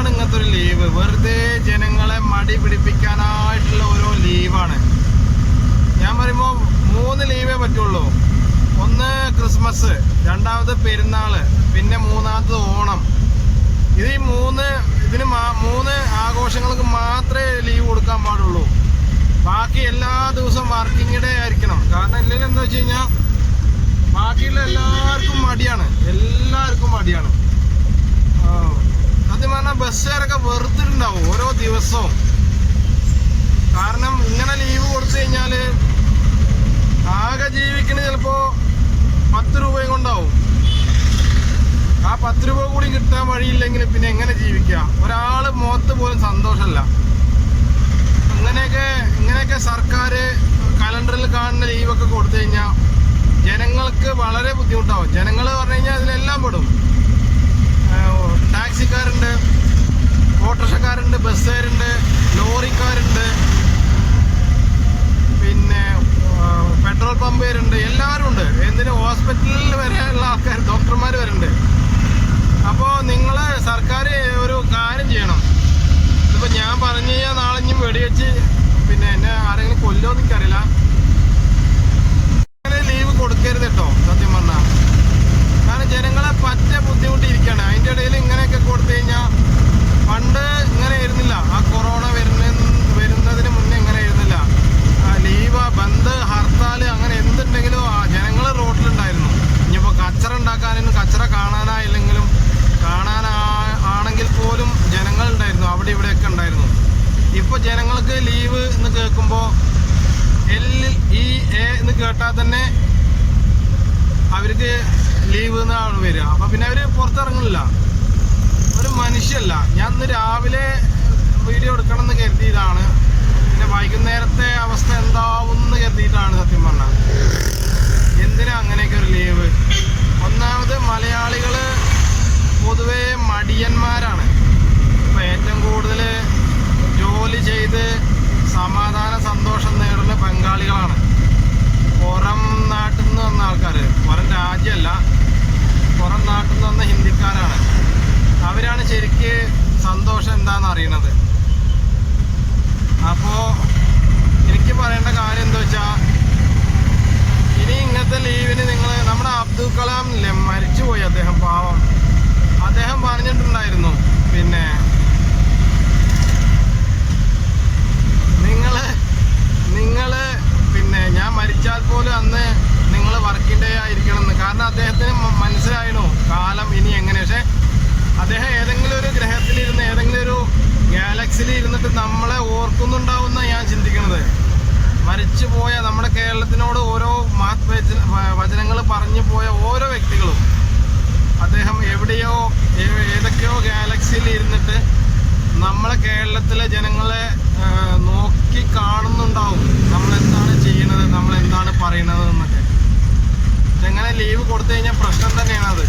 എന്തിനാണ് ഇങ്ങനത്തെ ഒരു ലീവ്? വെറുതെ ജനങ്ങളെ മടി പിടിപ്പിക്കാനായിട്ടുള്ള ഓരോ ലീവാണ്. ഞാൻ പറയുമ്പോൾ 3 ലീവേ പറ്റുള്ളൂ. ഒന്ന് ക്രിസ്മസ്, രണ്ടാമത് പെരുന്നാള്, പിന്നെ മൂന്നാമത് ഓണം. ഇത് ഈ 3 ആഘോഷങ്ങൾക്ക് മാത്രമേ ലീവ് കൊടുക്കാൻ പാടുള്ളൂ. ബാക്കി എല്ലാ ദിവസവും വർക്കിംഗ് ഡേ ആയിരിക്കണം. കാരണം ഇല്ലെങ്കിൽ എന്താ വെച്ച് കഴിഞ്ഞാൽ ബാക്കിയുള്ള എല്ലാവർക്കും മടിയാണ്. സത്യം പറഞ്ഞാൽ ബസ്സുകാരൊക്കെ വെറുത്തിട്ടുണ്ടാവും ഓരോ ദിവസവും. കാരണം ഇങ്ങനെ ലീവ് കൊടുത്തു കഴിഞ്ഞാൽ ആകെ ജീവിക്കുന്നത് ചിലപ്പോൾ 10 രൂപയും കൊണ്ടാവും. ആ 10 രൂപ കൂടി കിട്ടാൻ വഴിയില്ലെങ്കിൽ പിന്നെ എങ്ങനെ ജീവിക്കുക? ഒരാൾ മുഖത്ത് പോലും സന്തോഷമല്ല. ഇങ്ങനെയൊക്കെ സർക്കാർ കലണ്ടറിൽ കാണുന്ന ലീവൊക്കെ കൊടുത്തു കഴിഞ്ഞാൽ ജനങ്ങൾക്ക് വളരെ ബുദ്ധിമുട്ടാവും. ജനങ്ങൾ പറഞ്ഞു കഴിഞ്ഞാൽ അതിലെല്ലാം പെടും. ടാക്സിക്കാരുണ്ട്, ഓട്ടോറിക്ഷക്കാരുണ്ട്, ബസ്സുകാരുണ്ട്, ലോറിക്കാരുണ്ട്, പിന്നെ പെട്രോൾ പമ്പുകാരുണ്ട്, എല്ലാവരും ഉണ്ട്. എന്തിന് ഹോസ്പിറ്റലിൽ വരെയുള്ള ആൾക്കാർ, ഡോക്ടർമാർ വരുന്നുണ്ട്. അപ്പോൾ നിങ്ങൾ സർക്കാർ ഒരു കാര്യം ചെയ്യണം. ഇതിപ്പോൾ ഞാൻ പറഞ്ഞു കഴിഞ്ഞാൽ നാളെ ഇനി വെടിവെച്ച് പിന്നെ എന്നെ ആരെങ്കിലും കൊല്ലുമോ എനിക്കറിയില്ല. അങ്ങനെ ലീവ് കൊടുക്കരുത് കേട്ടോ, സത്യം പറഞ്ഞാൽ. കാരണം ജനങ്ങളെ പറ്റ ബുദ്ധിമുട്ടിയിരിക്കുകയാണ്. അതിൻ്റെ ഇടയിൽ ഇങ്ങനെയൊക്കെ കൊടുത്തു കഴിഞ്ഞാൽ പണ്ട് ഇങ്ങനെ ആയിരുന്നില്ല. ആ കൊറോണ വരുന്നതിന് മുന്നേ ഇങ്ങനെ ആയിരുന്നില്ല. ലീവ്, ബന്ദ്, ഹർത്താൽ, അങ്ങനെ എന്തുണ്ടെങ്കിലും ജനങ്ങൾ റോഡിലുണ്ടായിരുന്നു. ഇനിയിപ്പോൾ കച്ചറ ഉണ്ടാക്കാനും കച്ചറ കാണാനായില്ലെങ്കിലും കാണാനാണെങ്കിൽ പോലും ജനങ്ങളുണ്ടായിരുന്നു, അവിടെ ഇവിടെയൊക്കെ ഉണ്ടായിരുന്നു. ഇപ്പോൾ ജനങ്ങൾക്ക് ലീവ് എന്ന് കേൾക്കുമ്പോൾ LEA എന്ന് കേട്ടാൽ തന്നെ അവർക്ക് ലീവ് എന്നാണ് വരിക. അപ്പം പിന്നെ അവർ പുറത്തിറങ്ങില്ല. ഒരു മനുഷ്യല്ല. ഞാൻ ഇന്ന് രാവിലെ വീഡിയോ എടുക്കണം എന്ന് കരുതിയതാണ്. പിന്നെ വൈകുന്നേരത്തെ അവസ്ഥ എന്താവും എന്ന് കരുതിയിട്ടാണ് സത്യം പറഞ്ഞാൽ. എന്തിനാ അങ്ങനെയൊക്കെ ഒരു ലീവ്? ഒന്നാമത് മലയാളികൾ പൊതുവേ മടിയന്മാരാണ്. ഇപ്പം ഏറ്റവും കൂടുതൽ ജോലി ചെയ്ത് സമാധാന സന്തോഷം നേടുന്ന ബംഗാളികളാണ്. പുറം നാട്ടിൽ നിന്ന് വന്ന ആൾക്കാർ, പുറം രാജ്യമല്ല, പുറം നാട്ടിൽ നിന്ന് വന്ന ഹിന്ദിക്കാരാണ്. അവരാണ് ശരിക്ക് സന്തോഷം എന്താണെന്ന് അറിയണത്. അപ്പോൾ എനിക്ക് പറയേണ്ട കാര്യം എന്താ വെച്ചാൽ, ഇനി ഇങ്ങനത്തെ ലീവിന് നമ്മുടെ അബ്ദുൽ കലാം ഇല്ലേ, മരിച്ചുപോയി അദ്ദേഹം, പാവം. അദ്ദേഹം പറഞ്ഞിട്ടുണ്ടായിരുന്നു, പിന്നെ നിങ്ങള് പിന്നെ ഞാൻ മരിച്ചാൽ പോലും അന്ന് നിങ്ങൾ വർക്കിംഗ് ഡേ ആയിരിക്കണം എന്ന്. കാരണം അദ്ദേഹത്തിന് മനസ്സിലായിരുന്നു കാലം ഇനി എങ്ങനെ. പക്ഷെ അദ്ദേഹം ഏതെങ്കിലും ഒരു ഗ്രഹത്തിലിരുന്ന്, ഏതെങ്കിലും ഒരു ഗാലക്സിയിൽ ഇരുന്നിട്ട് നമ്മളെ ഓർക്കുന്നുണ്ടാവുന്ന ഞാൻ ചിന്തിക്കുന്നത്. മരിച്ചുപോയ നമ്മുടെ കേരളത്തിനോട് ഓരോ വചനങ്ങൾ പറഞ്ഞു പോയ ഓരോ വ്യക്തികളും അദ്ദേഹം ഏതൊക്കെയോ ഗാലക്സിയിൽ ഇരുന്നിട്ട് നമ്മളെ കേരളത്തിലെ ജനങ്ങളെ നോക്കി കാണുന്നുണ്ടാവും. നമ്മളെന്താണ് ചെയ്യണത്, നമ്മളെന്താണ് പറയണത് എന്നൊക്കെ. ഇതെങ്ങനെ ലീവ് കൊടുത്തു കഴിഞ്ഞാൽ പ്രശ്നം തന്നെയാണ് അത്.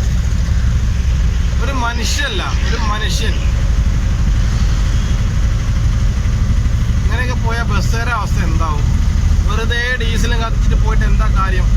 ഒരു മനുഷ്യല്ല, ഒരു മനുഷ്യൻ. ഇങ്ങനെയൊക്കെ പോയാൽ ബസ്സുകാരുടെ അവസ്ഥ എന്താവും? വെറുതെ ഡീസലും കത്തിച്ചിട്ട് പോയിട്ട് എന്താ കാര്യം?